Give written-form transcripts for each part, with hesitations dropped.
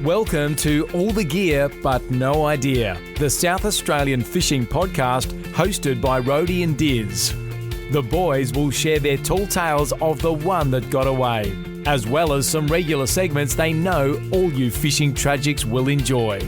Welcome to All the Gear But No Idea, the South Australian fishing podcast hosted by Rhodey and Diz. The boys will share their tall tales of the one that got away, as well as some regular segments they know all you fishing tragics will enjoy.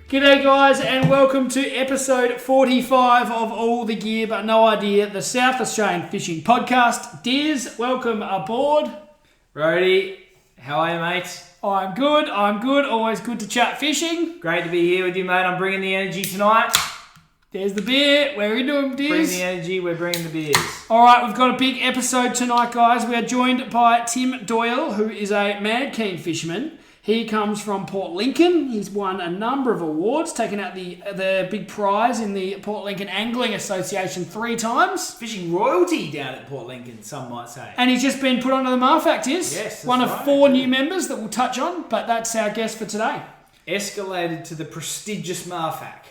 G'day guys, and welcome to episode 45 of All the Gear But No Idea, the South Australian fishing podcast. Diz, welcome aboard. Rhodey, how are you, mate? I'm good. Always good to chat fishing. Great to be here with you, mate. I'm bringing the energy tonight. There's the beer. We're into them, Diz. Bring the energy, we're bringing the beers. Alright, we've got a big episode tonight, guys. We are joined by Tim Doyle, who is a mad keen fisherman. He comes from Port Lincoln. He's won a number of awards, taken out the big prize in the Port Lincoln Angling Association 3 times. Fishing royalty down at Port Lincoln, some might say. And he's just been put onto the Marfact, is? Yes, that's one of right. 4 new members that we'll touch on, but that's our guest for today. Escalated to the prestigious Marfac.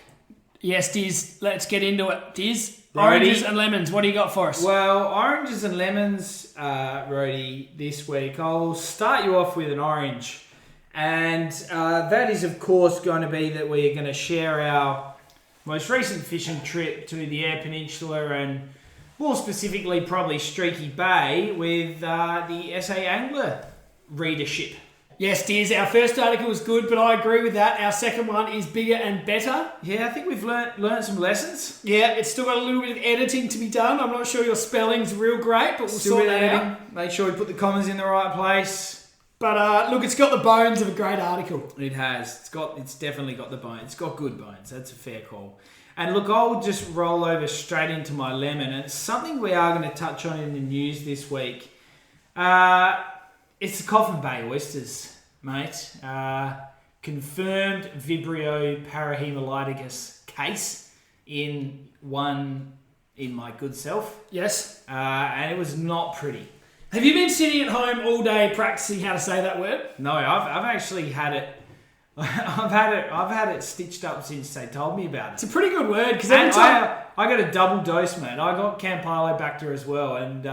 Yes, Diz, let's get into it. Diz, Ready? oranges and lemons, what do you got for us? Well, oranges and lemons, Rhodey, this week. I'll start you off with an orange. And that is, of course, going to be that we're going to share our most recent fishing trip to the Eyre Peninsula and more specifically probably Streaky Bay with the SA Angler readership. Yes, Diz, our first article was good, but I agree with that. Our second one is bigger and better. Yeah, I think we've learnt some lessons. Yeah, it's still got a little bit of editing to be done. I'm not sure your spelling's real great, but we'll sort that out. Make sure we put the commas in the right place. But look, it's got the bones of a great article. It has. It's definitely got the bones. It's got good bones. That's a fair call. And look, I'll just roll over straight into my lemon. And it's something we are going to touch on in the news this week. It's the Coffin Bay Oysters, mate. Confirmed Vibrio parahemolyticus case in my good self. Yes. And it was not pretty. Have you been sitting at home all day practicing how to say that word? No, I've actually had it. I've had it stitched up since they told me about it. It's a pretty good word because I got a double dose, mate. I got Campylobacter as well, and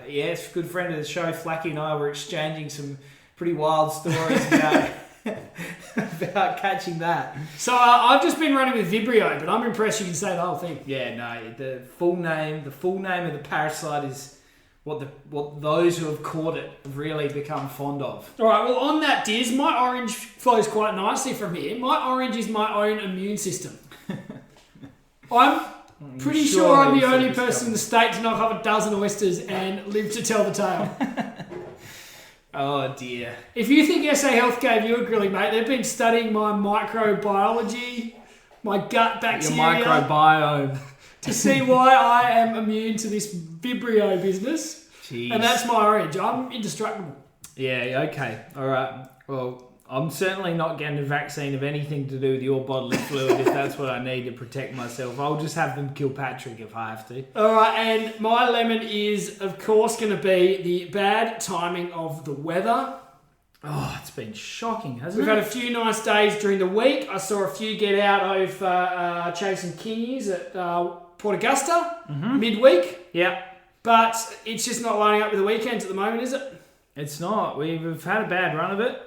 yes, good friend of the show, Flacky, and I were exchanging some pretty wild stories about about catching that. So I've just been running with Vibrio, but I'm impressed you can say the whole thing. Yeah, no, the full name of the parasite is what those who have caught it have really become fond of. All right, well, on that, Diz, my orange flows quite nicely from here. My orange is my own immune system. I'm pretty sure I'm the only person in the state to knock off a dozen oysters and live to tell the tale. Oh, dear. If you think SA Health gave you a grilly, mate, they've been studying my microbiology, my gut bacteria. Your microbiome. To see why I am immune to this Vibrio business. Jeez. And that's my orange. I'm indestructible. Yeah, okay. All right. Well, I'm certainly not getting a vaccine of anything to do with your bodily fluid if that's what I need to protect myself. I'll just have them kill Patrick if I have to. All right, and my lemon is, of course, going to be the bad timing of the weather. Oh, it's been shocking, hasn't We've it? had a few nice days during the week. I saw a few get out of chasing kingies at Port Augusta midweek. Yeah. But it's just not lining up with the weekends at the moment, is it? It's not. We've had a bad run of it.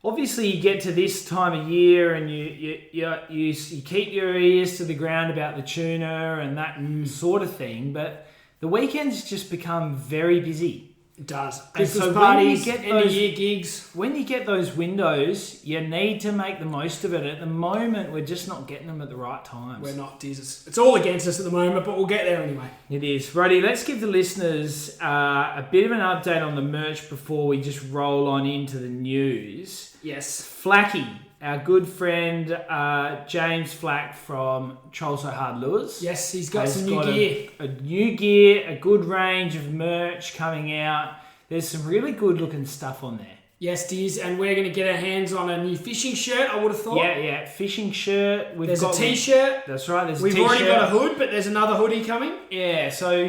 Obviously, you get to this time of year and you keep your ears to the ground about the tuna and that sort of thing, but the weekends just become very busy. It does. And Christmas so parties, end-of-year gigs. When you get those windows, you need to make the most of it. At the moment, we're just not getting them at the right times. We're not, Jesus. It's all against us at the moment, but we'll get there anyway. It is. Righty, let's give the listeners a bit of an update on the merch before we just roll on into the news. Yes. Flacky, our good friend James Flack from Troll So Hard Lures. Yes, he's got some new gear. A new gear, a good range of merch coming out. There's some really good looking stuff on there. Yes, Diz, and we're going to get our hands on a new fishing shirt, I would have thought. Yeah, fishing shirt. There's a t-shirt. That's right, there's a We've t-shirt. already got a hood, but there's another hoodie coming. Yeah, so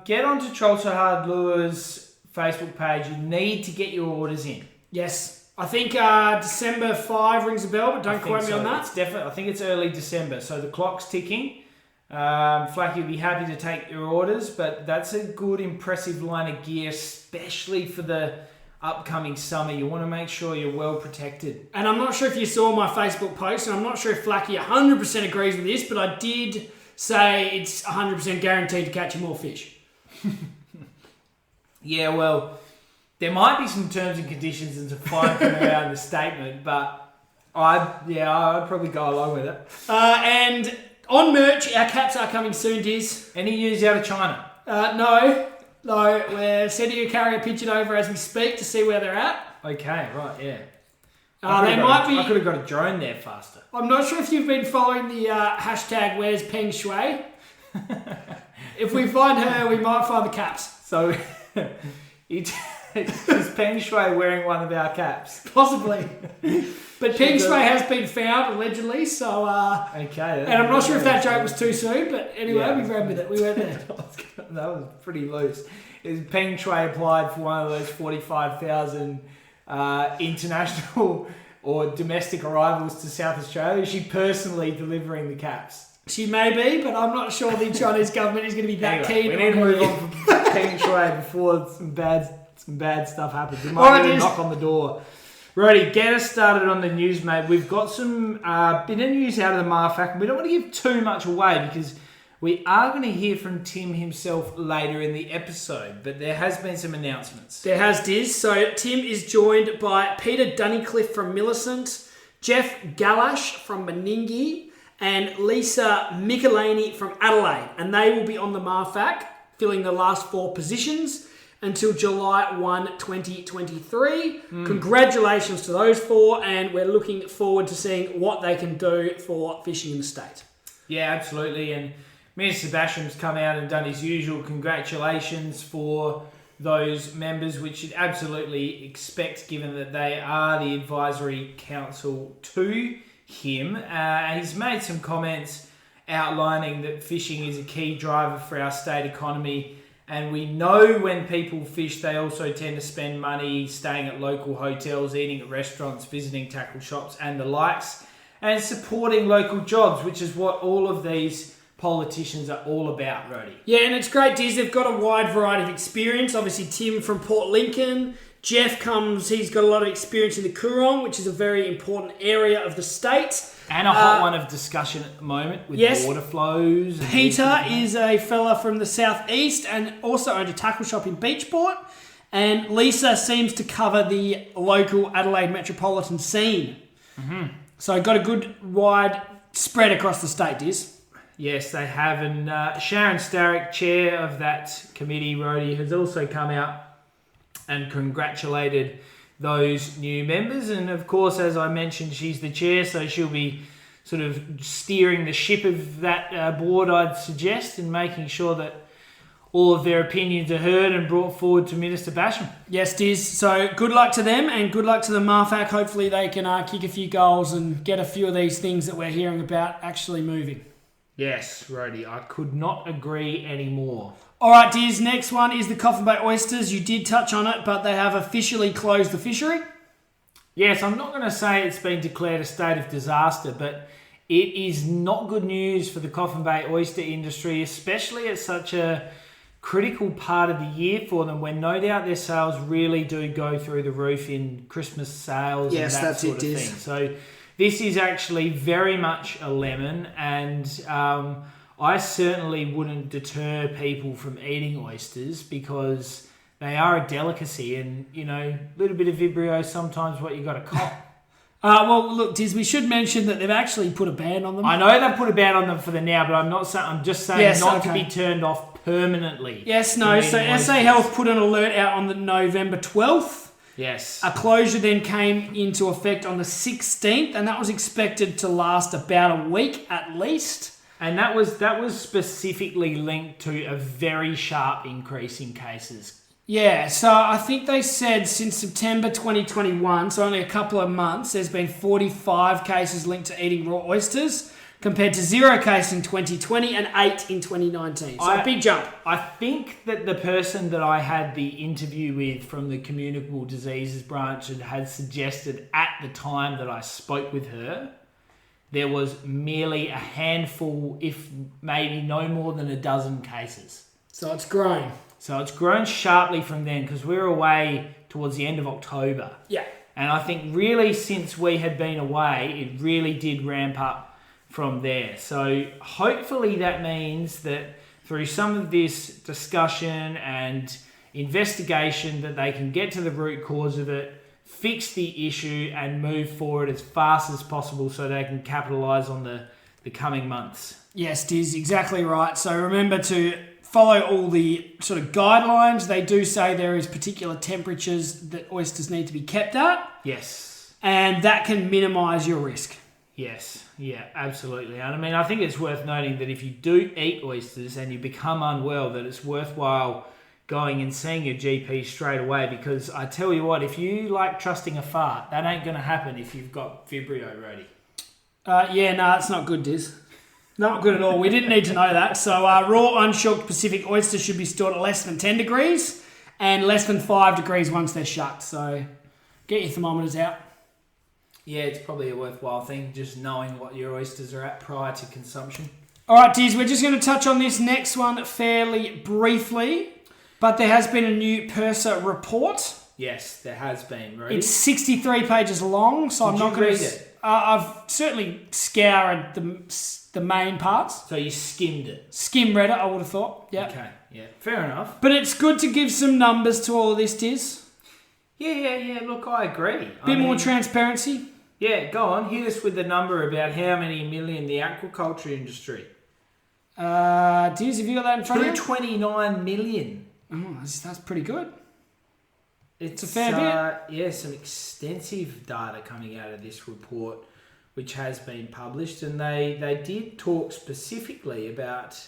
get onto Troll So Hard Lures Facebook page. You need to get your orders in. Yes. I think December 5 rings a bell, but don't quote me on that. It's definitely. I think it's early December, so the clock's ticking. Flacky will be happy to take your orders, but that's a good, impressive line of gear, especially for the upcoming summer. You want to make sure you're well protected. And I'm not sure if you saw my Facebook post, and I'm not sure if Flacky 100% agrees with this, but I did say it's 100% guaranteed to catch you more fish. Yeah, well, there might be some terms and conditions and some fine print around the statement, but I'd probably go along with it. And on merch, our caps are coming soon, Diz. Any news out of China? No, we're sending a carrier pigeon over as we speak to see where they're at. Okay, right, yeah. I could have got a drone there faster. I'm not sure if you've been following the hashtag Where's Peng Shui. If we find her, we might find the caps. So, is Peng Shui wearing one of our caps? Possibly. But Peng Shui has been found, allegedly, so... okay. And I'm not sure if that joke was too soon, but anyway, we ran with it. We went there. That was pretty loose. Peng Shui applied for one of those 45,000 international or domestic arrivals to South Australia? Is she personally delivering the caps? She may be, but I'm not sure the Chinese government is going to be that keen. We need to move on from Peng Shui before some bad stuff happens. We might need to knock on the door. Righty, get us started on the news, mate. We've got some bit of news out of the Marfac. We don't want to give too much away because we are going to hear from Tim himself later in the episode, but there has been some announcements. There has, Diz. So Tim is joined by Peter Dunnicliffe from Millicent, Jeff Gallash from Meningie, and Lisa Michelini from Adelaide. And they will be on the Marfac, filling the last 4 positions until July 1, 2023. Congratulations to those 4, and we're looking forward to seeing what they can do for fishing in the state. Yeah, absolutely. And Minister Basham's come out and done his usual congratulations for those members, which you'd absolutely expect given that they are the advisory council to him. He's made some comments outlining that fishing is a key driver for our state economy, and we know when people fish they also tend to spend money staying at local hotels, eating at restaurants, visiting tackle shops and the likes, and supporting local jobs, which is what all of these politicians are all about, Rody. Yeah, and it's great, Diz. They've got a wide variety of experience. Obviously, Tim from Port Lincoln. Jeff he's got a lot of experience in the Coorong, which is a very important area of the state. And a hot one of discussion at the moment with water flows. Peter is a fella from the southeast and also owned a tackle shop in Beachport. And Lisa seems to cover the local Adelaide metropolitan scene. Mm-hmm. So got a good wide spread across the state, Diz. Yes, they have. And Sharon Starrick, chair of that committee, Rody, has also come out and congratulated those new members. And of course, as I mentioned, she's the chair, so she'll be sort of steering the ship of that board, I'd suggest, and making sure that all of their opinions are heard and brought forward to Minister Basham. Yes, Diz. So good luck to them and good luck to the Marfac. Hopefully they can kick a few goals and get a few of these things that we're hearing about actually moving. Yes, Rody, I could not agree anymore. All right, Diz, next one is the Coffin Bay Oysters. You did touch on it, but they have officially closed the fishery. Yes, I'm not going to say it's been declared a state of disaster, but it is not good news for the Coffin Bay oyster industry, especially at such a critical part of the year for them when no doubt their sales really do go through the roof in Christmas sales and that sort of thing. So this is actually very much a lemon, and I certainly wouldn't deter people from eating oysters because they are a delicacy, and, you know, a little bit of Vibrio is sometimes what you got to cop. Well, look, Diz, we should mention that they've actually put a ban on them. I know they've put a ban on them for the now, but I'm just saying to be turned off permanently. Yes, no. So SA Health put an alert out on the November 12th. Yes. A closure then came into effect on the 16th, and that was expected to last about a week at least. And that was specifically linked to a very sharp increase in cases. Yeah, so I think they said since September 2021, so only a couple of months, there's been 45 cases linked to eating raw oysters. compared to 0 cases in 2020 and 8 in 2019. So a big jump. I think that the person that I had the interview with from the communicable diseases branch had suggested at the time that I spoke with her, there was merely a handful, if maybe no more than a dozen cases. So it's grown. So it's grown sharply from then because we were away towards the end of October. Yeah. And I think really since we had been away, it really did ramp up from there. So hopefully that means that through some of this discussion and investigation that they can get to the root cause of it, fix the issue and move forward as fast as possible so they can capitalise on the coming months. Yes, Diz, exactly right. So remember to follow all the sort of guidelines. They do say there is particular temperatures that oysters need to be kept at. Yes. And that can minimise your risk. Yes, yeah, absolutely. And I mean, I think it's worth noting that if you do eat oysters and you become unwell, that it's worthwhile going and seeing your GP straight away, because I tell you what, if you like trusting a fart, that ain't going to happen if you've got Vibrio ready. It's not good, Diz. Not good at all. We didn't need to know that. So raw, unshocked Pacific oysters should be stored at less than 10 degrees and less than 5 degrees once they're shucked. So get your thermometers out. Yeah, it's probably a worthwhile thing, just knowing what your oysters are at prior to consumption. All right, Diz, we're just going to touch on this next one fairly briefly, but there has been a new PIRSA report. Yes, there has been. Ready? It's 63 pages long, so I'm not going to read it. I've certainly scoured the main parts. So you skimmed it. Skim read it, I would have thought. Yeah. Okay, yeah, fair enough. But it's good to give some numbers to all of this, Diz. Yeah. Look, I agree. Bit more transparency. Yeah, go on. Hit us with the number about how many million the aquaculture industry. Diz, have you got that in front of you? 229 million. Oh, that's pretty good. It's a fair bit. Yeah, some extensive data coming out of this report, which has been published, and they did talk specifically about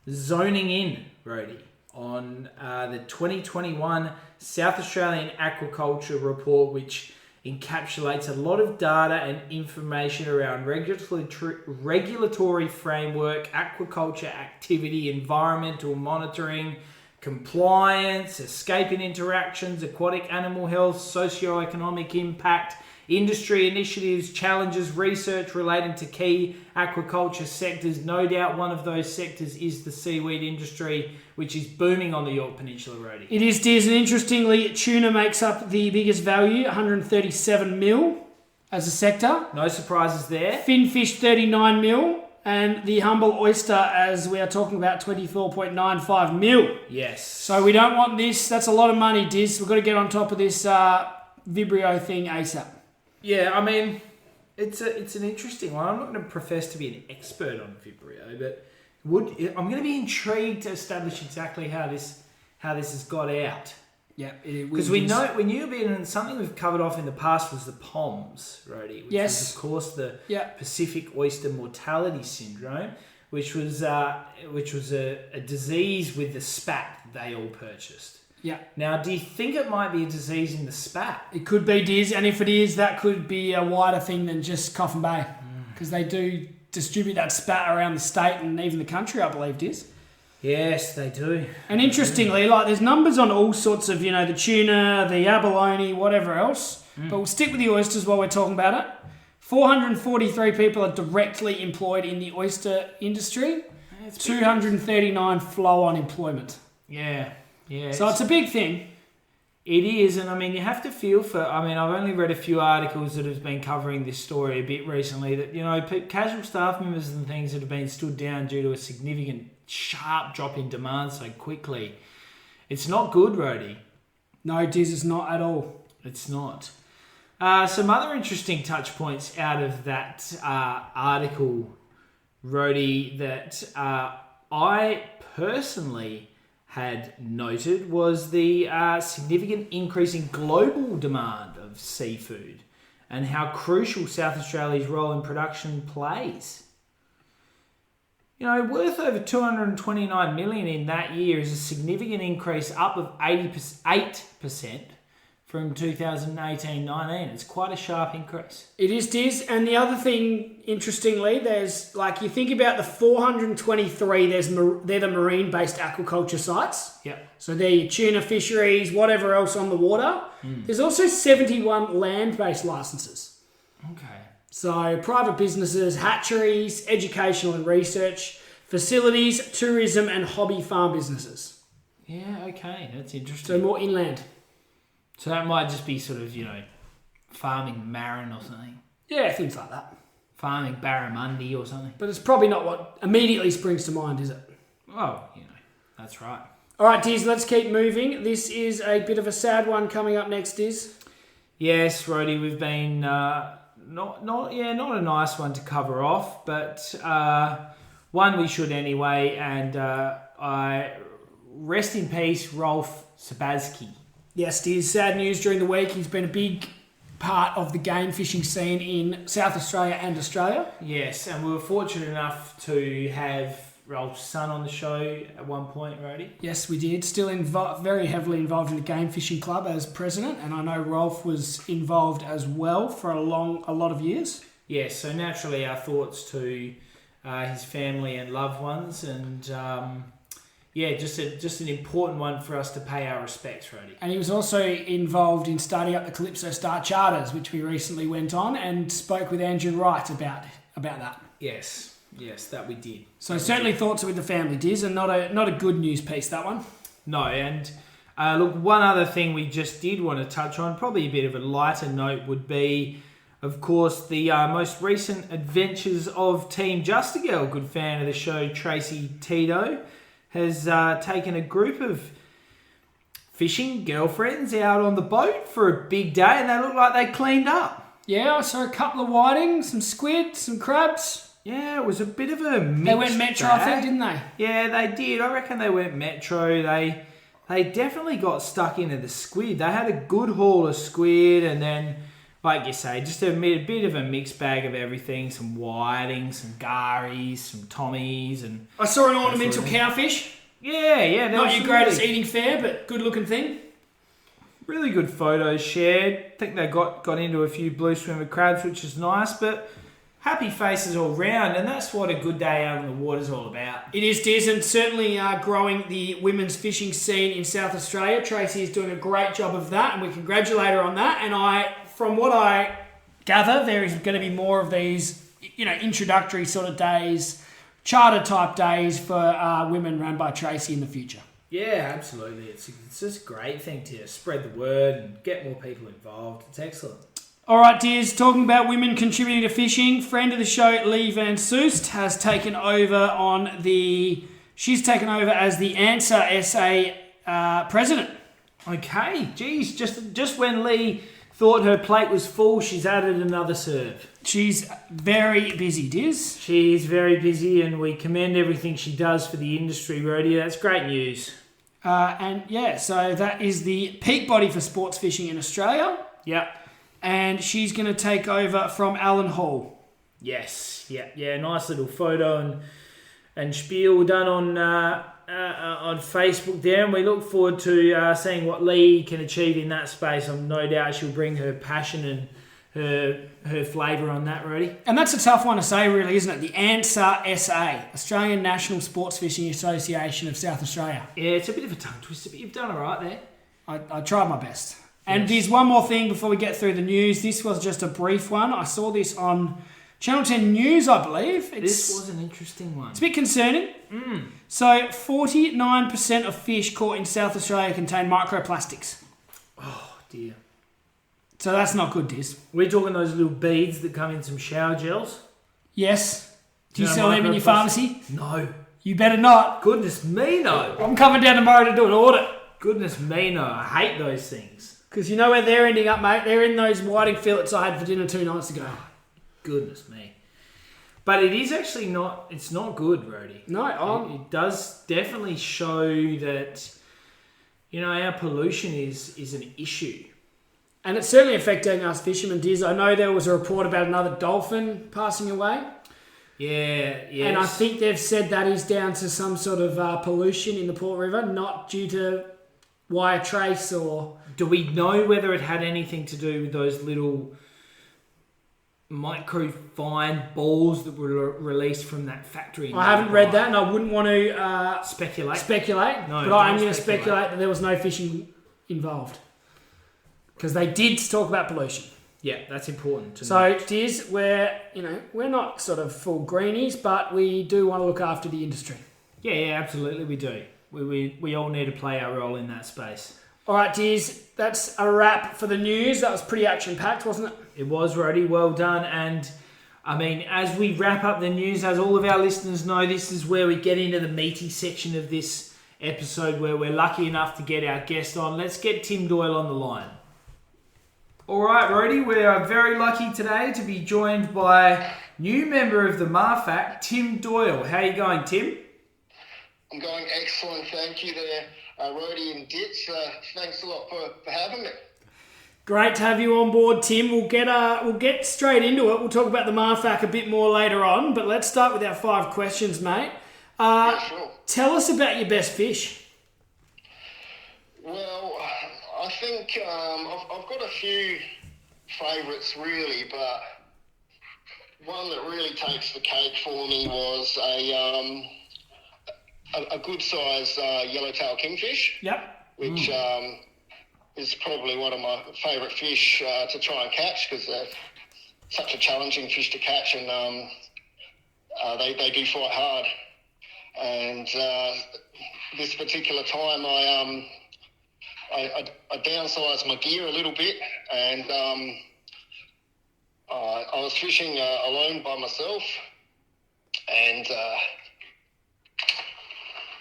zoning in, Rhodey, on the 2021 South Australian Aquaculture Report, which encapsulates a lot of data and information around regulatory framework, aquaculture activity, environmental monitoring, compliance, escaping interactions, aquatic animal health, socio-economic impact, industry initiatives, challenges, research relating to key aquaculture sectors. No doubt one of those sectors is the seaweed industry, which is booming on the Yorke Peninsula, Rhodey. It is, Diz, and interestingly, tuna makes up the biggest value, 137 mil as a sector. No surprises there. Finfish, 39 mil, and the humble oyster, as we are talking about, 24.95 mil. Yes. So we don't want this. That's a lot of money, Diz. We've got to get on top of this Vibrio thing ASAP. Yeah, I mean, it's an interesting one. I'm not going to profess to be an expert on Vibrio, but I'm going to be intrigued to establish exactly how this has got out. Yeah, because we knew and something we've covered off in the past was the POMS, Rhodey, which was of course the Pacific Oyster Mortality Syndrome, which was a disease with the spat that they all purchased. Yeah. Now, do you think it might be a disease in the spat? It could be, Diz, and if it is, that could be a wider thing than just Coffin Bay, because they do distribute that spat around the state and even the country, I believe, Diz. Yes, they do. And interestingly, there's numbers on all sorts of, the tuna, the abalone, whatever else, but we'll stick with the oysters while we're talking about it. 443 people are directly employed in the oyster industry. 239 flow on employment. Yeah. So it's a big thing. It is, and I mean, you have to feel for... I mean, I've only read a few articles that have been covering this story a bit recently that, casual staff members and things that have been stood down due to a significant, sharp drop in demand so quickly. It's not good, Rhodey. No, Diz, it's not at all. It's not. Some other interesting touch points out of that article, Rhodey, that I personally had noted was the significant increase in global demand of seafood and how crucial South Australia's role in production plays. Worth over 229 million in that year is a significant increase, up of 88% from 2018-19. It's quite a sharp increase. It is, Diz. And the other thing, interestingly, there's you think about the 423, they're the marine-based aquaculture sites. Yep. So they're your tuna fisheries, whatever else on the water. There's also 71 land-based licenses. Okay. So private businesses, hatcheries, educational and research, facilities, tourism and hobby farm businesses. Yeah, okay. That's interesting. So more inland. So that might just be sort of, farming marron or something. Yeah, things like that. Farming barramundi or something. But it's probably not what immediately springs to mind, is it? Oh, that's right. All right, Diz, let's keep moving. This is a bit of a sad one coming up next, Diz. Yes, Rhodey, we've been not a nice one to cover off, but one we should anyway. And I rest in peace, Rolph Czabayski. Yes, Diz, sad news during the week. He's been a big part of the game fishing scene in South Australia and Australia. Yes, and we were fortunate enough to have Rolph's son on the show at one point, Rhodey. Yes, we did. Still very heavily involved in the game fishing club as president, and I know Rolph was involved as well for a lot of years. Yes, so naturally our thoughts to his family and loved ones, and just an important one for us to pay our respects, Rhodey. And he was also involved in starting up the Calypso Star Charters, which we recently went on and spoke with Andrew Wright about that. Yes, that we did. So certainly thoughts are with the family, Diz, and not a good news piece, that one. No, and look, one other thing we just did want to touch on, probably a bit of a lighter note, would be, of course, the most recent adventures of Team Just a Girl. Good fan of the show, Tracy Tito, has taken a group of fishing girlfriends out on the boat for a big day, and they look like they cleaned up. Yeah, I saw a couple of whiting, some squid, some crabs. Yeah, it was a bit of a mixed They went metro, bag. I think, didn't they? Yeah, they did. I reckon they went metro. They definitely got stuck into the squid. They had a good haul of squid, and then, like you say, just a bit of a mixed bag of everything. Some whiting, some garies, some tommies, and I saw an ornamental cowfish. Yeah. Not your greatest eating fare, but good looking thing. Really good photos shared. I think they got into a few blue swimmer crabs, which is nice, but happy faces all round, and that's what a good day out on the water is all about. It is, Diz, and certainly growing the women's fishing scene in South Australia. Tracy is doing a great job of that, and we congratulate her on that. And from what I gather, there is going to be more of these, introductory sort of days, charter type days for women run by Tracy in the future. Yeah, absolutely. It's just a great thing to spread the word and get more people involved. It's excellent. All right, Diz, talking about women contributing to fishing, friend of the show, Lee Van Soest, has taken over she's taken over as the Answer SA president. Okay, geez, just when Lee thought her plate was full, she's added another serve. She's very busy, Diz. She's very busy, and we commend everything she does for the industry, Rhodey. That's great news. So that is the peak body for sports fishing in Australia. Yep. And she's going to take over from Alan Hall. Yes, yeah, nice little photo and spiel done on Facebook there, and we look forward to seeing what Lee can achieve in that space. I'm no doubt she'll bring her passion and her flavour on that, Rudy. And that's a tough one to say, really, isn't it? The Answer SA, Australian National Sports Fishing Association of South Australia. Yeah, it's a bit of a tongue twister, but you've done all right there. I tried my best. And there's one more thing before we get through the news. This was just a brief one. I saw this on Channel 10 News, I believe. This was an interesting one. It's a bit concerning. So 49% of fish caught in South Australia contain microplastics. Oh, dear. So that's not good, Diz. We're talking those little beads that come in some shower gels? Yes. Do you sell them in your pharmacy? No. You better not. Goodness me, no. I'm coming down tomorrow to do an audit. Goodness me, no. I hate those things. Because you know where they're ending up, mate? They're in those whiting fillets I had for dinner 2 nights ago. Goodness me. But it is actually not, it's not good, Rhodey. No, it does definitely show that, our pollution is an issue. And it's certainly affecting us fishermen, Diz. I know there was a report about another dolphin passing away. Yeah, yes. And I think they've said that is down to some sort of pollution in the Port River, not due to wire trace or... Do we know whether it had anything to do with those little micro-fine balls that were released from that factory? I haven't read that, and I wouldn't want to speculate. No, but I am going to speculate that there was no fishing involved. Because they did talk about pollution. Yeah, that's important to know. So, Diz, we're not sort of full greenies, but we do want to look after the industry. Yeah, absolutely we do. We all need to play our role in that space. All right, Diz, that's a wrap for the news. That was pretty action-packed, wasn't it? It was, Rody. Well done. And, I mean, as we wrap up the news, as all of our listeners know, this is where we get into the meaty section of this episode where we're lucky enough to get our guest on. Let's get Tim Doyle on the line. All right, Rody, we are very lucky today to be joined by new member of the MARFAC, Tim Doyle. How are you going, Tim? I'm going excellent, thank you there, Rody and Ditch. Thanks a lot for having me. Great to have you on board, Tim. We'll get straight into it. We'll talk about the MARFAC a bit more later on, but let's start with our 5 questions, mate. Yeah, sure. Tell us about your best fish. Well, I think I've got a few favourites really, but one that really takes the cake for me was a good size yellowtail kingfish. Yep. Which is probably one of my favourite fish to try and catch because they're such a challenging fish to catch, and they do fight hard. And this particular time, I downsized my gear a little bit, and I was fishing alone by myself, and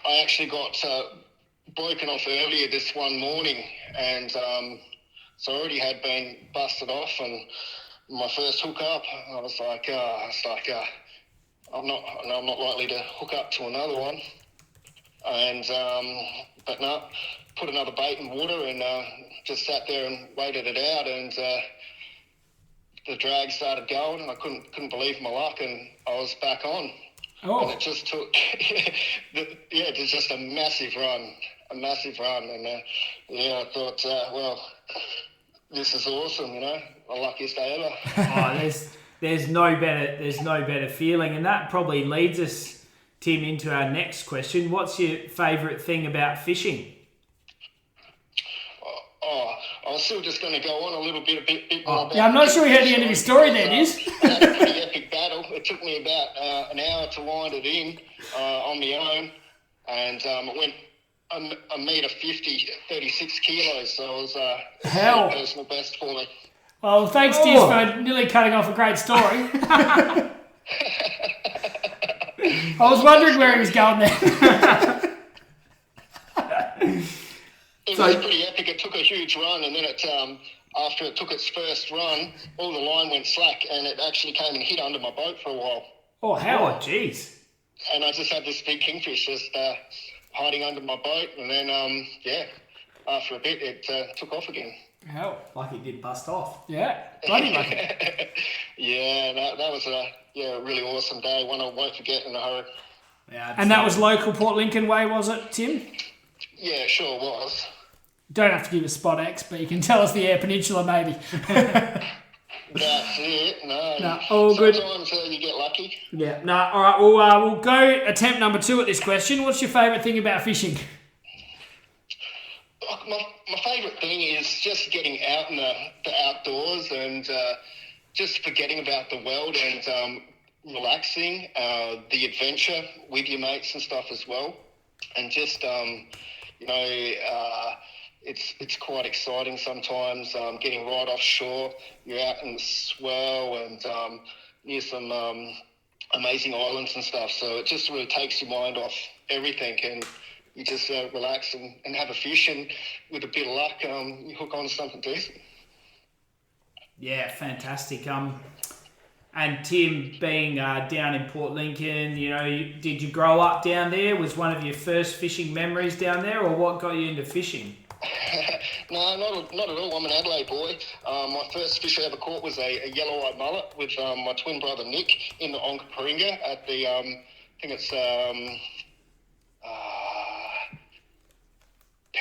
I actually got broken off earlier this one morning, and so I already had been busted off, and my first hook up, I was like, I'm not likely to hook up to another one, and but no, put another bait in water and just sat there and waited it out, and the drag started going, and I couldn't believe my luck, and I was back on. Oh. And it just took, it was just a massive run, and I thought, well, this is awesome, the luckiest day ever. Oh, there's no better feeling, and that probably leads us, Tim, into our next question. What's your favourite thing about fishing? I was still just going to go on a little bit more about... Yeah, I'm not sure we heard the end of your story there, Diz. I had a pretty epic battle. It took me about an hour to wind it in on my own, and it went a metre 50, 36 kilos, so it was a personal best for me. Well, thanks, Diz, for nearly cutting off a great story. I was wondering where he was going there. It was pretty epic. It took a huge run, and then after it took its first run, all the line went slack, and it actually came and hid under my boat for a while. Oh, hell, jeez. And I just had this big kingfish just hiding under my boat, and then, after a bit, it took off again. Hell. Like it did bust off. Yeah, bloody lucky. Yeah, that was a really awesome day, one I won't forget in a hurry. Yeah, and that was local Port Lincoln way, was it, Tim? Yeah, sure was. Don't have to give us Spot X, but you can tell us the Eyre Peninsula, maybe. That's it. No, all good. Sometimes you get lucky. Yeah. No. All right. Well, we'll go attempt number 2 at this question. What's your favourite thing about fishing? My favourite thing is just getting out in the outdoors and just forgetting about the world and relaxing, the adventure with your mates and stuff as well, and just it's quite exciting sometimes, getting right offshore. You're out in the swell and near some amazing islands and stuff, so it just really takes your mind off everything, and you just relax and have a fish, and with a bit of luck, you hook on to something decent. Yeah, fantastic. And Tim, being down in Port Lincoln, did you grow up down there? Was one of your first fishing memories down there, or what got you into fishing? No, not at all. I'm an Adelaide boy. My first fish I ever caught was a yellow-eyed mullet with my twin brother Nick in the Onkaparinga at the, I think it's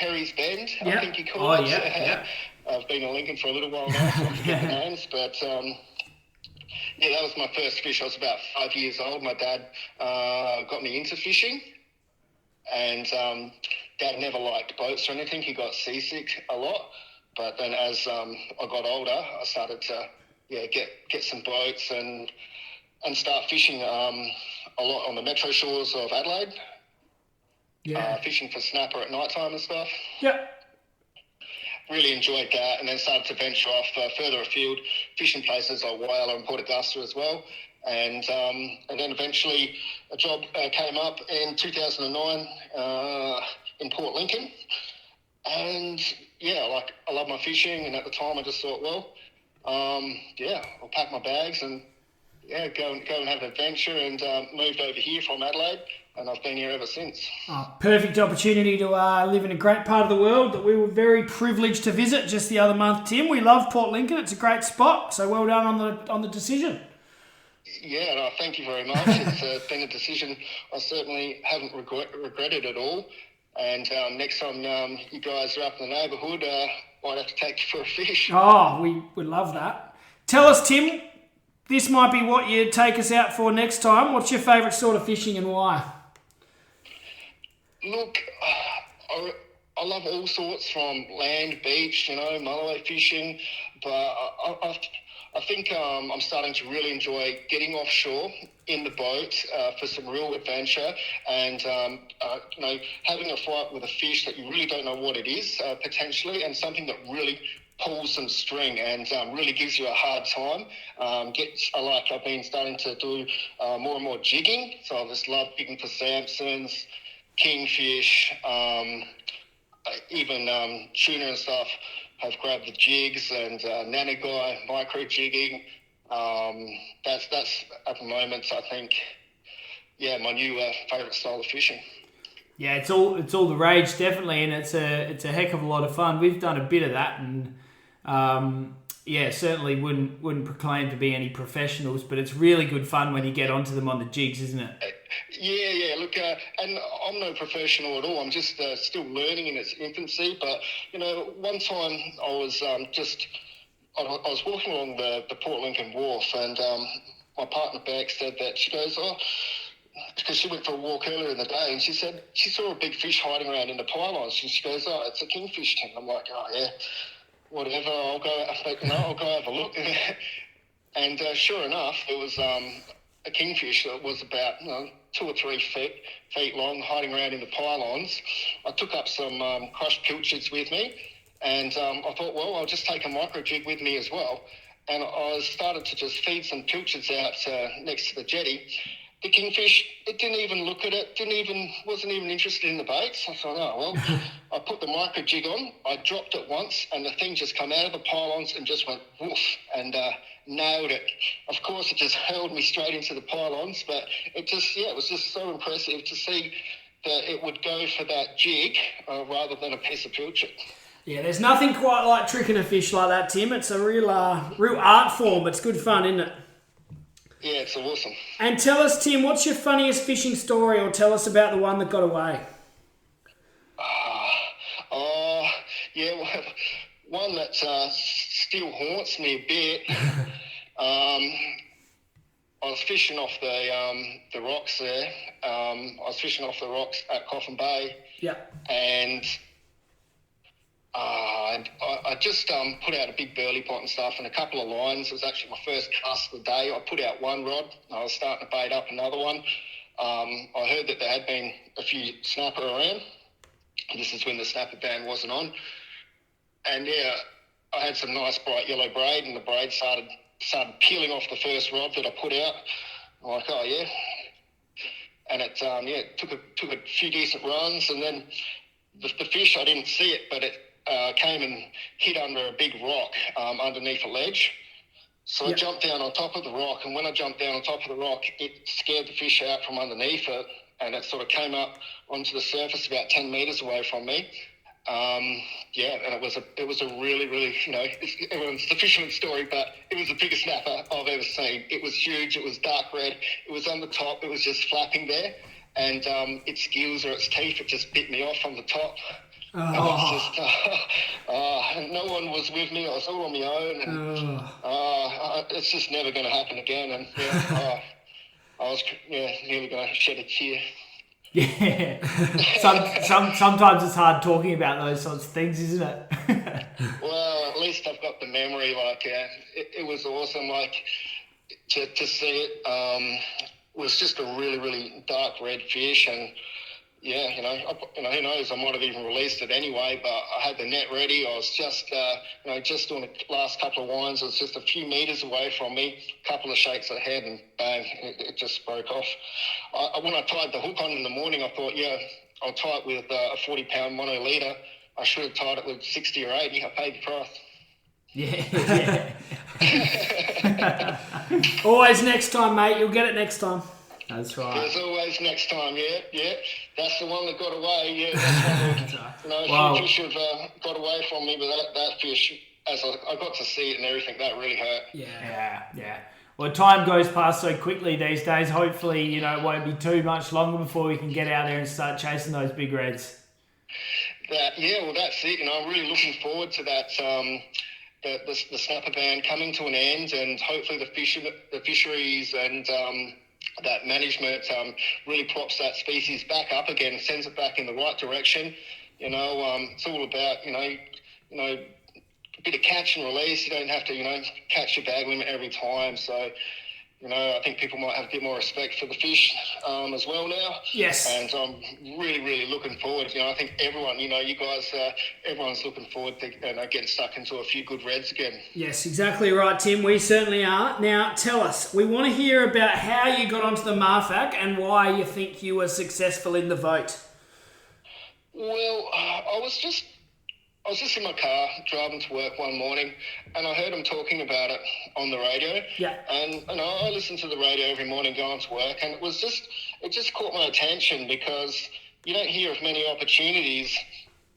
Perry's Bend, Yeah. I think you call it. Yeah. I've been in Lincoln for a little while now, so I forget the names. But, yeah, that was my first fish. I was about 5 years old. My dad got me into fishing. And Dad never liked boats or anything. He got seasick a lot. But then as I got older, I started to get some boats and start fishing a lot on the metro shores of Adelaide. Yeah. Fishing for snapper at night time and stuff. Yeah. Really enjoyed that, and then started to venture off further afield, fishing places like Whyalla and Port Augusta as well. And then eventually a job came up in 2009 in Port Lincoln. And I love my fishing, and at the time I just thought, well, I'll pack my bags and go and have an adventure, and moved over here from Adelaide, and I've been here ever since. Oh, perfect opportunity to live in a great part of the world that we were very privileged to visit just the other month, Tim. We love Port Lincoln. It's a great spot, so well done on the decision. Yeah, no, thank you very much. It's been a decision I certainly haven't regretted at all. And next time you guys are up in the neighbourhood, might have to take you for a fish. Oh, we would love that. Tell us, Tim, this might be what you take us out for next time. What's your favourite sort of fishing and why? Look, I love all sorts, from land, beach, mulloway fishing, but I think I'm starting to really enjoy getting offshore in the boat for some real adventure, and having a fight with a fish that you really don't know what it is potentially, and something that really pulls some string and really gives you a hard time. I've been starting to do more and more jigging, so I just love jigging for Samsons, kingfish, even tuna and stuff. Have grabbed the jigs and nanagai, micro jigging. That's at the moment, I think, my new favourite style of fishing. Yeah, it's all the rage, definitely, and it's a heck of a lot of fun. We've done a bit of that, and certainly wouldn't proclaim to be any professionals, but it's really good fun when you get onto them on the jigs, isn't it? Yeah. Look, and I'm no professional at all. I'm just still learning in its infancy. But one time I was I was walking along the Port Lincoln wharf, and my partner Beck said that she goes, because she went for a walk earlier in the day, and she said she saw a big fish hiding around in the pylons, and she goes, it's a kingfish, Tim. I'm like, oh yeah, whatever. I'll go have a look. And sure enough, it was a kingfish that was about 2 or 3 feet long, hiding around in the pylons. I took up some crushed pilchards with me, and I thought, well, I'll just take a micro jig with me as well. And I started to just feed some pilchards out next to the jetty. The kingfish, it didn't even look at it, wasn't even interested in the baits. I thought, oh, well, I put the micro jig on, I dropped it once, and the thing just come out of the pylons and just went woof, and nailed it. Of course, it just hurled me straight into the pylons, but it was just so impressive to see that it would go for that jig rather than a piece of pilchard. Yeah, there's nothing quite like tricking a fish like that, Tim. It's a real art form. It's good fun, isn't it? Yeah, it's awesome. And tell us, Tim, what's your funniest fishing story, or tell us about the one that got away? One that still haunts me a bit. I was fishing off the rocks there. I was fishing off the rocks at Coffin Bay. Yeah. And I just put out a big burley pot and stuff and a couple of lines. It was actually my first cast of the day. I put out one rod. I was starting to bait up another one. I heard that there had been a few snapper around. This is when the snapper ban wasn't on. And I had some nice bright yellow braid, and the braid started peeling off the first rod that I put out. I'm like, oh yeah. And it took a few decent runs, and then the fish, I didn't see it, but it came and hid under a big rock underneath a ledge. So I jumped down on top of the rock, and when I jumped down on top of the rock, it scared the fish out from underneath it, and it sort of came up onto the surface about 10 metres away from me. And it was a really, really, everyone's the fisherman's story, but it was the biggest snapper I've ever seen. It was huge. It was dark red. It was on the top. It was just flapping there, and its gills or its teeth, it just bit me off on the top. It's just, and no one was with me. I was all on my own, and it's just never going to happen again. And I was nearly going to shed a tear. Yeah. Sometimes it's hard talking about those sorts of things, isn't it? Well, at least I've got the memory. Like, it was awesome. Like, to see it was just a really, really dark red fish, and yeah, who knows? I might have even released it anyway, but I had the net ready. I was just, just doing the last couple of winds. It was just a few metres away from me, a couple of shakes ahead, and bang, it just broke off. When I tied the hook on in the morning, I thought, I'll tie it with a 40-pound monolitre. I should have tied it with 60 or 80. I paid the price. Yeah. Always next time, mate. You'll get it next time. That's right. There's always next time, yeah. That's the one that got away, yeah. That's one a few fish have got away from me, but that fish, as I got to see it and everything, that really hurt. Yeah. Well, time goes past so quickly these days. Hopefully, it won't be too much longer before we can get out there and start chasing those big reds. That's it. I'm really looking forward to that. The snapper ban coming to an end, and hopefully the fisheries and that management really props that species back up again, sends it back in the right direction. It's all about a bit of catch and release. You don't have to catch your bag limit every time. So I think people might have a bit more respect for the fish as well now. Yes. And I'm really, really looking forward. I think everyone, you guys, everyone's looking forward to getting stuck into a few good reds again. Yes, exactly right, Tim. We certainly are. Now, tell us, we want to hear about how you got onto the Marfac and why you think you were successful in the vote. Well, I was just in my car driving to work one morning, and I heard them talking about it on the radio. Yeah. And I listen to the radio every morning going to work, and it just caught my attention because you don't hear of many opportunities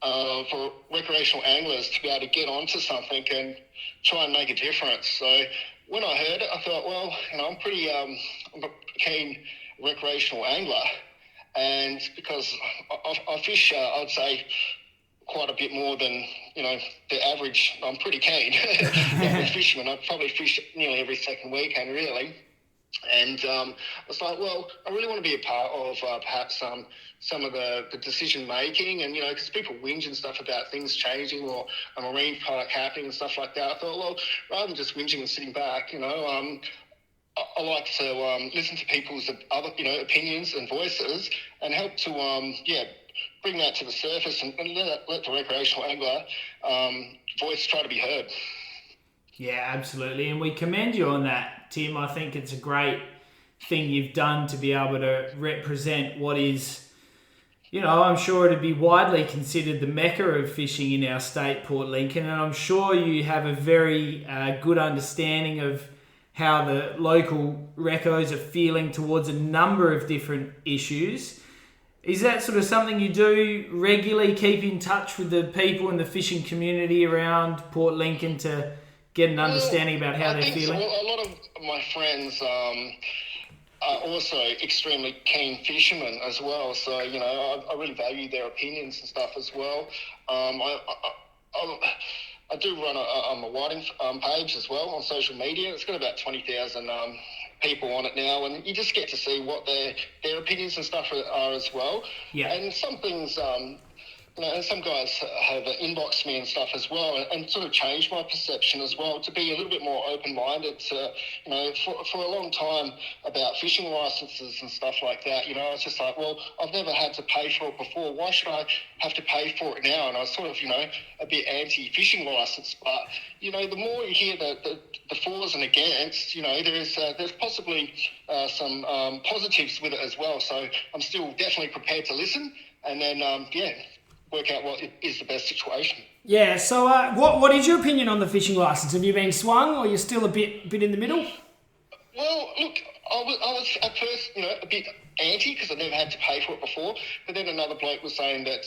for recreational anglers to be able to get onto something and try and make a difference. So when I heard it, I thought, well, I'm pretty I'm a keen recreational angler, and because I fish, I'd say, quite a bit more than the average. I'm pretty keen. Average fisherman. I probably fish nearly every second weekend, really. And I was like, well, I really want to be a part of perhaps some of the decision making, and because people whinge and stuff about things changing or a marine park happening and stuff like that. I thought, well, rather than just whinging and sitting back, I like to listen to people's other opinions and voices and help to bring that to the surface and let the recreational angler voice try to be heard. Yeah, absolutely. And we commend you on that, Tim. I think it's a great thing you've done to be able to represent what is, I'm sure it'd be widely considered the mecca of fishing in our state, Port Lincoln. And I'm sure you have a very good understanding of how the local recos are feeling towards a number of different issues. Is that sort of something you do regularly, keep in touch with the people in the fishing community around Port Lincoln to get an understanding about how they're feeling? So. A lot of my friends are also extremely keen fishermen as well. So, I really value their opinions and stuff as well. I do run a whiting page as well on social media. It's got about 20,000 people on it now, and you just get to see what their opinions and stuff are as well. Yeah. And some things, and some guys have inboxed me and stuff as well, and sort of changed my perception as well to be a little bit more open-minded to, for a long time about fishing licenses and stuff like that. It's just like, well, I've never had to pay for it before. Why should I have to pay for it now? And I was sort of, a bit anti-fishing license. But, the more you hear the fors and against, there's possibly some positives with it as well. So I'm still definitely prepared to listen, and then, work out what is the best situation. Yeah, so what is your opinion on the fishing licence? Have you been swung, or you're still a bit in the middle? Well, look, I was at first, a bit anti because I never had to pay for it before. But then another bloke was saying that,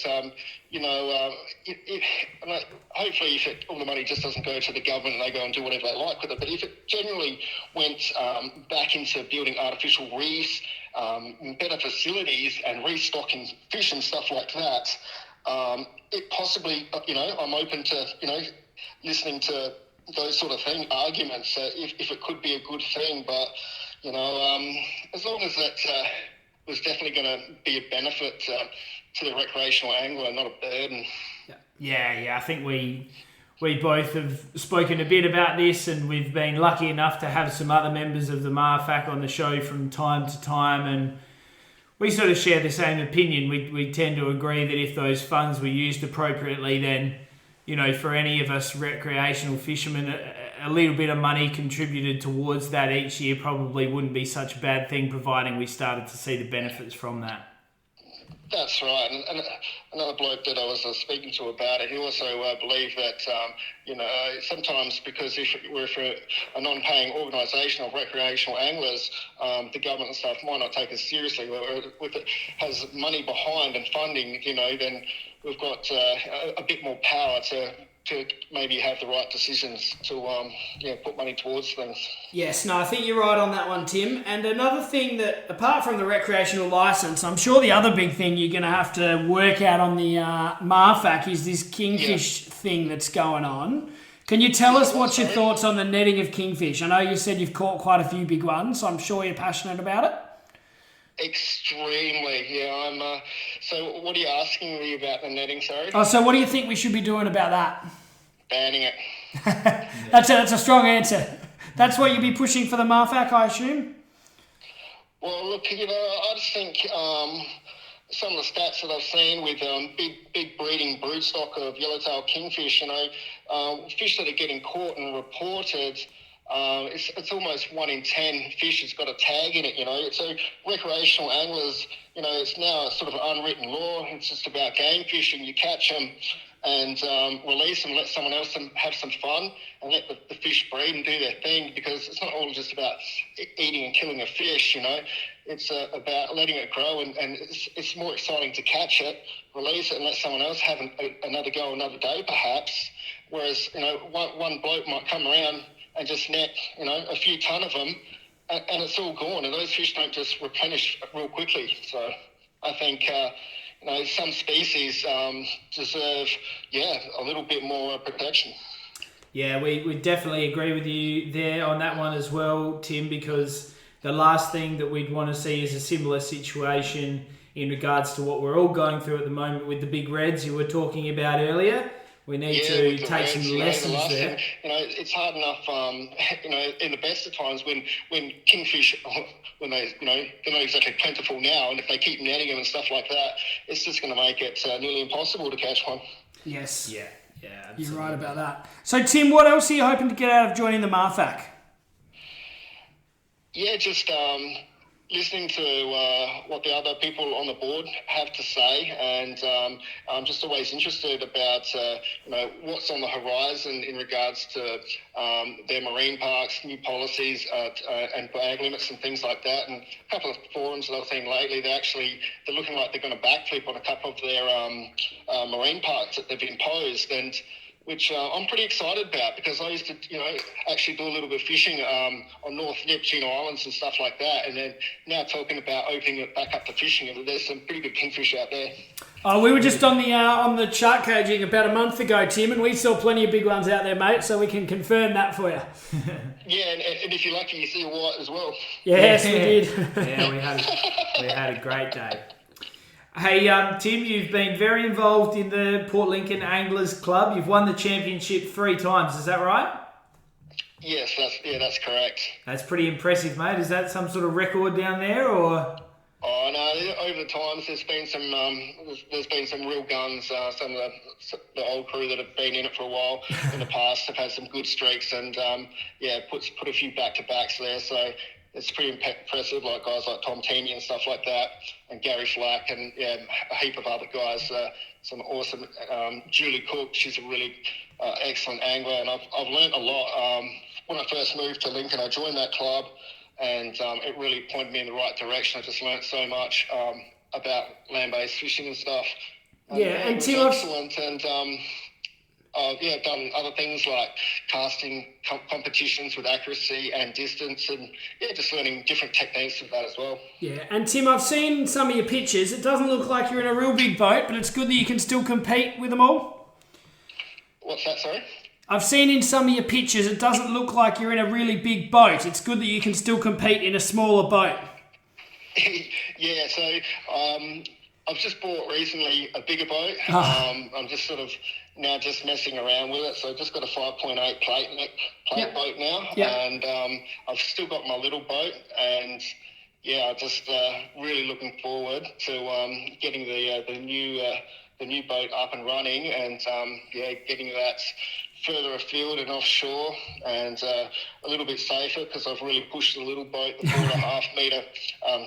hopefully if all the money just doesn't go to the government and they go and do whatever they like with it, but if it generally went back into building artificial reefs, better facilities and restocking fish and stuff like that, it possibly, I'm open to, listening to those sort of arguments, if it could be a good thing. But, as long as that was definitely going to be a benefit to the recreational angler, not a burden. Yeah, I think we both have spoken a bit about this, and we've been lucky enough to have some other members of the MARFAC on the show from time to time, and we sort of share the same opinion. We tend to agree that if those funds were used appropriately, then, for any of us recreational fishermen, a little bit of money contributed towards that each year probably wouldn't be such a bad thing, providing we started to see the benefits from that. That's right. And another bloke that I was speaking to about it, he also believed that, sometimes because if we're for a non-paying organisation of recreational anglers, the government and stuff might not take us seriously. If it has money behind and funding, then we've got a bit more power to maybe have the right decisions to put money towards things. Yes, no, I think you're right on that one, Tim. And another thing that, apart from the recreational licence, I'm sure the other big thing you're going to have to work out on the MARFAC is this kingfish thing that's going on. Can you tell us what's your thoughts on the netting of kingfish? I know you said you've caught quite a few big ones, so I'm sure you're passionate about it. Extremely, yeah. So what are you asking me about the netting, sorry? Oh, so what do you think we should be doing about that? Banning it. That's a strong answer. That's what you'd be pushing for the MARFAC, I assume? Well, look, I just think some of the stats that I've seen with big breeding broodstock of yellowtail kingfish, fish that are getting caught and reported, it's almost 1 in 10 fish has got a tag in it, So recreational anglers, it's now a sort of unwritten law. It's just about game fishing. You catch them and release them, let someone else have some fun, and let the fish breed and do their thing, because it's not all just about eating and killing a fish, It's about letting it grow, and it's more exciting to catch it, release it, and let someone else have another go another day, perhaps. Whereas, one bloke might come around and just net, a few ton of them, and it's all gone, and those fish don't just replenish real quickly. So I think, some species deserve, a little bit more protection. Yeah, we definitely agree with you there on that one as well, Tim, because the last thing that we'd want to see is a similar situation in regards to what we're all going through at the moment with the big reds you were talking about earlier. We need to take some lessons there. It's hard enough, in the best of times when kingfish, when they're not exactly plentiful now, and if they keep netting them and stuff like that, it's just going to make it nearly impossible to catch one. Yes. Yeah, absolutely. You're right about that. So, Tim, what else are you hoping to get out of joining the MARFAC? Yeah, just listening to what the other people on the board have to say, and I'm just always interested about what's on the horizon in regards to their marine parks, new policies, and bag limits and things like that. And a couple of forums that I've seen lately, they're looking like they're going to backflip on a couple of their marine parks that they've imposed, and which I'm pretty excited about, because I used to, actually do a little bit of fishing on North Neptune Islands and stuff like that, and then now talking about opening it back up to fishing, and there's some pretty good kingfish out there. Oh, we were just on the shark caging about a month ago, Tim, and we saw plenty of big ones out there, mate, so we can confirm that for you. Yeah, and if you're lucky, you see a white as well. Yes, we did. Yeah, we had a great day. Hey, Tim, you've been very involved in the Port Lincoln Anglers Club. You've won the championship 3 times, is that right? Yes, that's correct. That's pretty impressive, mate. Is that some sort of record down there, or? Oh no! Over the times, there's been some real guns. Some of the old crew that have been in it for a while in the past have had some good streaks, and put a few back-to-backs there. So it's pretty impressive, like guys like Tom Teeny and stuff like that, and Gary Flack, and a heap of other guys. Some awesome. Julie Cook, she's a really excellent angler, and I've learnt a lot. When I first moved to Lincoln, I joined that club, and it really pointed me in the right direction. I just learnt so much about land-based fishing and stuff. And it was Tim, excellent, and I've done other things like casting competitions with accuracy and distance, and just learning different techniques of that as well. Yeah, and Tim, I've seen some of your pictures. It doesn't look like you're in a real big boat, but it's good that you can still compete with them all. What's that, sorry? I've seen in some of your pictures, it doesn't look like you're in a really big boat. It's good that you can still compete in a smaller boat. Yeah, so I've just bought recently a bigger boat. I'm just sort of now just messing around with it. So I've just got a 5.8 plate boat now. And I've still got my little boat. And I'm just really looking forward to getting the new boat up and running, and getting that further afield and offshore, and a little bit safer, because I've really pushed the little boat, the 4.5 metre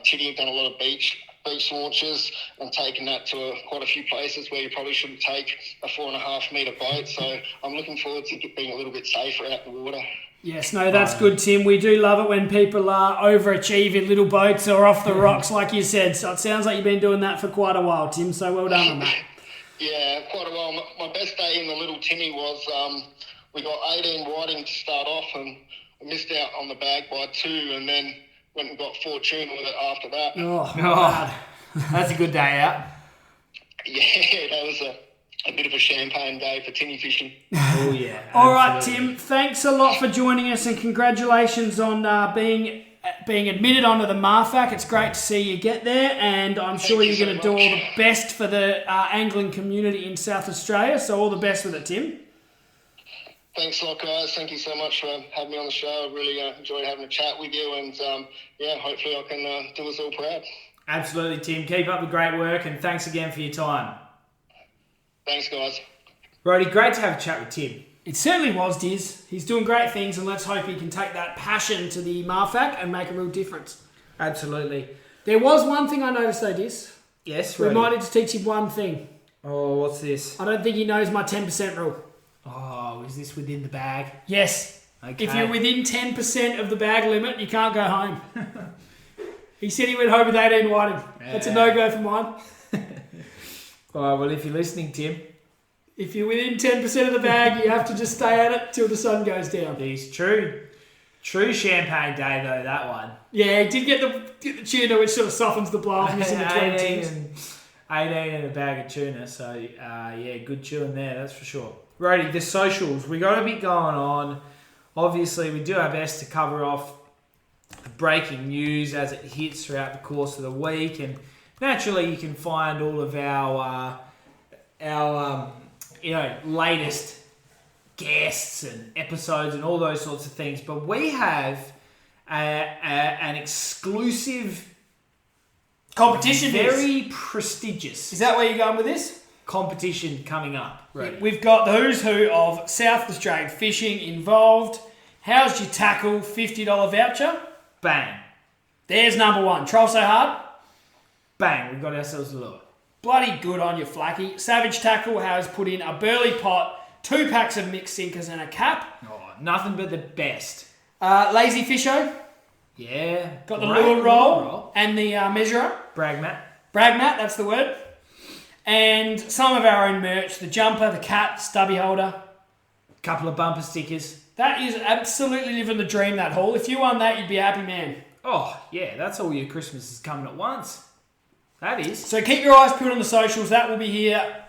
titty. I've done a lot of beach launches and taken that to quite a few places where you probably shouldn't take a 4.5 metre boat. So I'm looking forward to being a little bit safer out in the water. Yes, no, that's good, Tim. We do love it when people are overachieving little boats or off the rocks, like you said. So it sounds like you've been doing that for quite a while, Tim. So well done on that. Yeah, quite a while. My best day in the little tinny was we got 18 whiting to start off, and we missed out on the bag by 2, and then went and got 4 tuna with it after that. Oh, that's a good day out. Yeah, that was a bit of a champagne day for tinny fishing. Oh, yeah. All right, Tim, thanks a lot for joining us, and congratulations on being admitted onto the MARFAC. It's great to see you get there, and I'm sure you're going to do all the best for the angling community in South Australia, so all the best with it, Tim. Thanks a lot, guys. Thank you so much for having me on the show. I really enjoyed having a chat with you, and hopefully I can do us all proud. Absolutely, Tim. Keep up the great work, and thanks again for your time. Thanks, guys. Righty, great to have a chat with Tim. It certainly was, Diz. He's doing great things, and let's hope he can take that passion to the MARFAC and make a real difference. Absolutely. There was one thing I noticed though, Diz. Yes, We Righty. might need to teach him one thing. Oh, what's this? I don't think he knows my 10% rule. Oh, is this within the bag? Yes. Okay. If you're within 10% of the bag limit, you can't go home. He said he went home with 18 whiting. That's a no-go for mine. All right, well, if you're listening, Tim. If you're within 10% of the bag, you have to just stay at it till the sun goes down. It's true. True champagne day, though, that one. Yeah, he did get the tuna, which sort of softens the blow of missing the 20 tins. 18 and a bag of tuna, so good chewing there, that's for sure. Righty, the socials. We got a bit going on. Obviously, we do our best to cover off the breaking news as it hits throughout the course of the week, and naturally, you can find all of our latest guests and episodes and all those sorts of things. But we have an exclusive Competition. very prestigious Is that where you're going with this? competition coming up. Right. We've got the who's who of South Australian fishing involved. How's your tackle? $50 voucher. Bang. There's number one. Troll so hard. Bang. We've got ourselves a lure. Bloody good on you, Flacky. Savage Tackle has put in a burley pot, 2 packs of mixed sinkers and a cap. Oh, nothing but the best. Lazy Fisho. Yeah. Got the great lure roll and the measurer. Bragmat. Bragmat, that's the word. And some of our own merch, the jumper, the cap, stubby holder. Couple of bumper stickers. That is absolutely living the dream, that haul. If you won that, you'd be a happy man. Oh, yeah, that's all your Christmas is coming at once. That is. So keep your eyes peeled on the socials. That will be here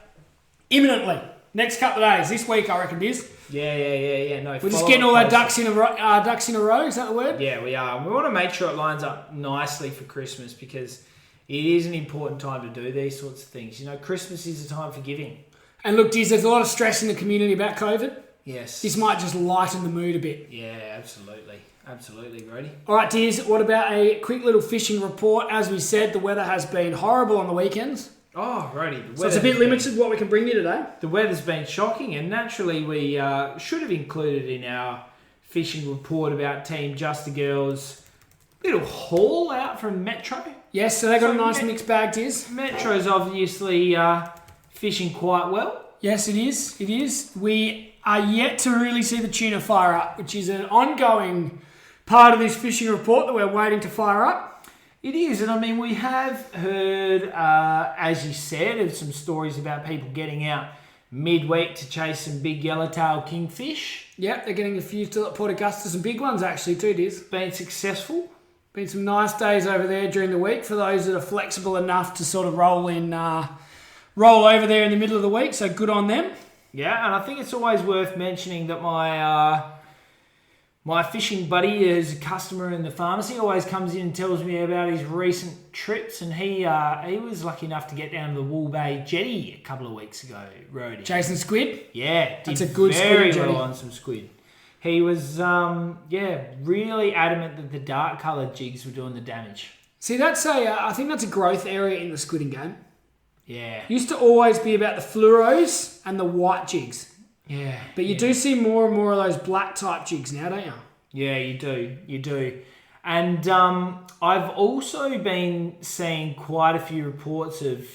imminently. Next couple of days. This week, I reckon it is. Yeah. No, We're just getting all our ducks in a row. Is that the word? Yeah, we are. And we want to make sure it lines up nicely for Christmas, because it is an important time to do these sorts of things. You know, Christmas is a time for giving. And look, Diz, there's a lot of stress in the community about COVID. Yes. This might just lighten the mood a bit. Yeah, absolutely. Absolutely, Brody. All right, Diz, what about a quick little fishing report? As we said, the weather has been horrible on the weekends. Oh, Brody. So it's a bit limited what we can bring you today. The weather's been shocking, and naturally we should have included in our fishing report about Team Just the Girls' little haul out from Metro. Yes, so they got a nice mixed bag, Diz. Metro's obviously fishing quite well. Yes, it is. It is. We are yet to really see the tuna fire up, which is an ongoing part of this fishing report that we're waiting to fire up. It is, and I mean, we have heard, as you said, of some stories about people getting out midweek to chase some big yellowtail kingfish. Yep, they're getting a few still at Port Augusta, some big ones actually too, Diz. Been successful. Been some nice days over there during the week for those that are flexible enough to sort of roll over there in the middle of the week, so good on them. Yeah, and I think it's always worth mentioning that my fishing buddy is a customer in the pharmacy, always comes in and tells me about his recent trips, and he was lucky enough to get down to the Wool Bay Jetty a couple of weeks ago, Rody. Chasing squid? Yeah. That's a good very squid, well Jetty. on some squid. He was, really adamant that the dark coloured jigs were doing the damage. See, I think that's a growth area in the squidding game. Yeah. Used to always be about the fluoros and the white jigs. Yeah. But you do see more and more of those black type jigs now, don't you? Yeah, you do. And I've also been seeing quite a few reports of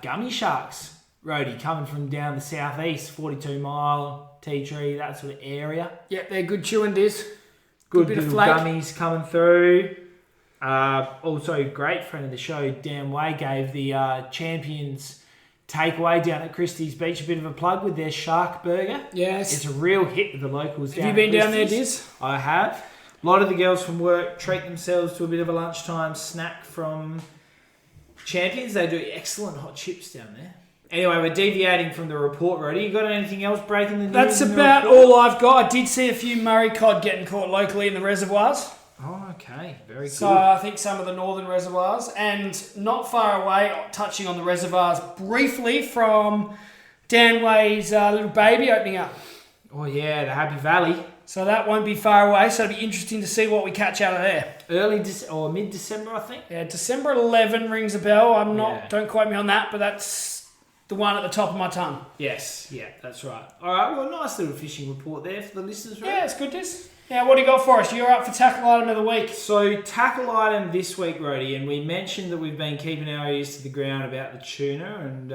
gummy sharks, Rody, coming from down the southeast, 42 Mile, Tea Tree, that sort of area. Yep, they're good chewing, Diz. Good bit of little flake. gummies coming through. Also, great friend of the show, Dan Way, gave the Champions takeaway down at Christie's Beach a bit of a plug with their shark burger. Yes. It's a real hit with the locals down Have you at been down there, Christie's. Diz? I have. A lot of the girls from work treat themselves to a bit of a lunchtime snack from Champions. They do excellent hot chips down there. Anyway, we're deviating from the report, Rody. You got anything else breaking the news? That's in the about report? all I've got. I did see a few Murray cod getting caught locally in the reservoirs. Oh, okay. Very So good. I think some of the northern reservoirs, and not far away, touching on the reservoirs briefly from Dan Way's little baby opening up. Oh, yeah, the Happy Valley. So that won't be far away, so it'll be interesting to see what we catch out of there. Mid-December, I think. Yeah, December 11 rings a bell. Yeah. Don't quote me on that, but that's the one at the top of my tongue. Yes, yeah, that's right. All right, well, nice little fishing report there for the listeners, right? Yeah, it's good, Diz. Now, what do you got for us? You're up for tackle item of the week. So, tackle item this week, Rody, and we mentioned that we've been keeping our ears to the ground about the tuna, and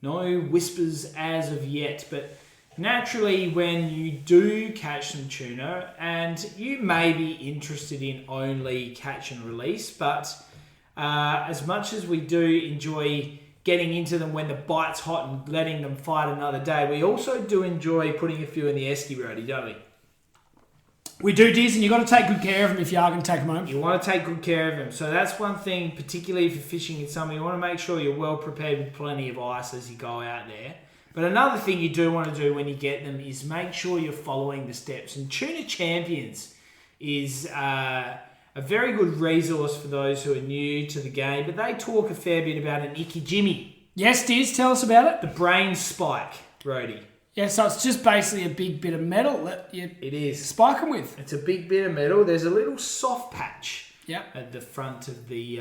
no whispers as of yet, but naturally, when you do catch some tuna, and you may be interested in only catch and release, but as much as we do enjoy getting into them when the bite's hot and letting them fight another day, we also do enjoy putting a few in the esky, Rody, don't we? We do, Diz, and you've got to take good care of them if you are going to take them home. You want to take good care of them. So that's one thing, particularly if you're fishing in summer, you want to make sure you're well prepared with plenty of ice as you go out there. But another thing you do want to do when you get them is make sure you're following the steps. And Tuna Champions is a very good resource for those who are new to the game, but they talk a fair bit about an icky jimmy. Yes, Diz, tell us about it. The brain spike, Rody. Yeah, so it's just basically a big bit of metal that you It is. spike them with. It's a big bit of metal. There's a little soft patch Yep. at the front of the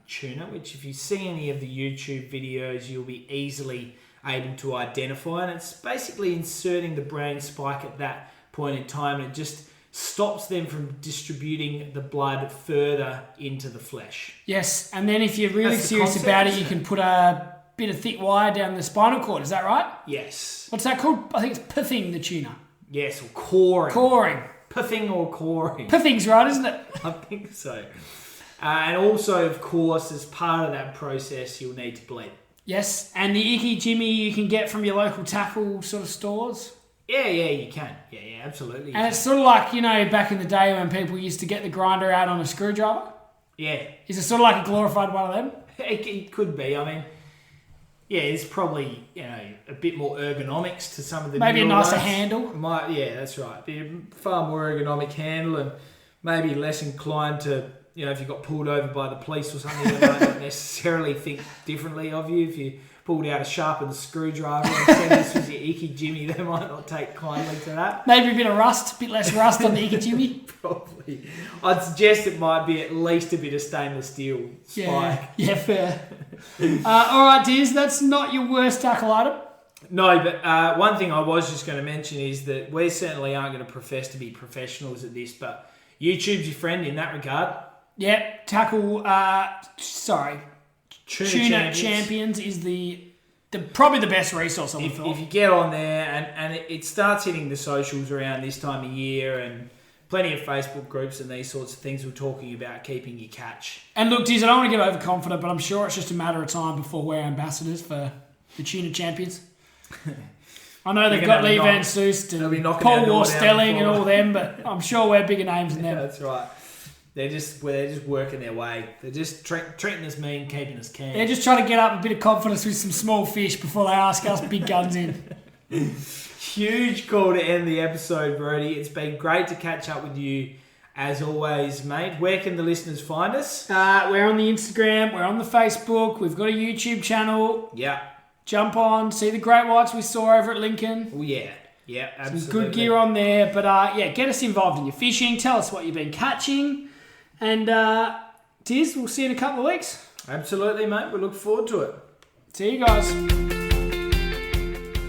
tuna, which if you see any of the YouTube videos, you'll be easily able to identify. And it's basically inserting the brain spike at that point in time, and it just stops them from distributing the blood further into the flesh. Yes, and then if you're really That's the serious concept, about it, isn't you it? can put a bit of thick wire down the spinal cord. Is that right? Yes. What's that called? I think it's pithing the tuna. Yes, or coring. Coring. Pithing or coring. Pithing's right, isn't it? I think so. And also, of course, as part of that process, you'll need to bleed. Yes, and the icky jimmy you can get from your local tackle sort of stores. Yeah, you can. Yeah, absolutely. And it's sort of like, back in the day when people used to get the grinder out on a screwdriver. Yeah. Is it sort of like a glorified one of them? It could be. I mean, yeah, it's probably, a bit more ergonomics to some of the Maybe a newer nicer ones. handle. Yeah, that's right. Be a far more ergonomic handle and maybe less inclined to, if you got pulled over by the police or something, they might not necessarily think differently of you. If you pulled out a sharpened screwdriver and said this was your icky jimmy, they might not take kindly to that. Maybe a bit of rust, a bit less rust on the icky jimmy. Probably. I'd suggest it might be at least a bit of stainless steel spike. Yeah, fair. All right, Diz, that's not your worst tackle item. No, but one thing I was just going to mention is that we certainly aren't going to profess to be professionals at this, but YouTube's your friend in that regard. Yep, tackle, Tuna Champions. Champions is the probably the best resource on the If you get on there and it starts hitting the socials around this time of year and plenty of Facebook groups and these sorts of things, we're talking about keeping your catch. And look, Diz, I don't want to get overconfident, but I'm sure it's just a matter of time before we're ambassadors for the Tuna Champions. I know they've You're got gonna Lee knock- Van Soest they'll be and knocking our Paul door down Warstelling and before- all them, but I'm sure we're bigger names than Yeah, them. that's right. They're just working their way. They're just treating us mean, keeping us keen. They're just trying to get up a bit of confidence with some small fish before they ask us big guns in. Huge call to end the episode, Brody. It's been great to catch up with you as always, mate. Where can the listeners find us? We're on the Instagram, we're on the Facebook, we've got a YouTube channel. Yeah. Jump on, see the great whites we saw over at Lincoln. Oh, yeah. Yeah, absolutely. Some good gear on there. But get us involved in your fishing. Tell us what you've been catching. And Diz, we'll see you in a couple of weeks. Absolutely, mate. We look forward to it. See you guys.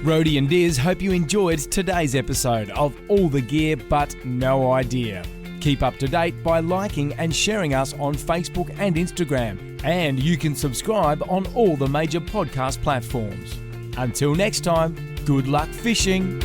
Rhodey and Diz hope you enjoyed today's episode of All the Gear But No Idea. Keep up to date by liking and sharing us on Facebook and Instagram. And you can subscribe on all the major podcast platforms. Until next time, good luck fishing.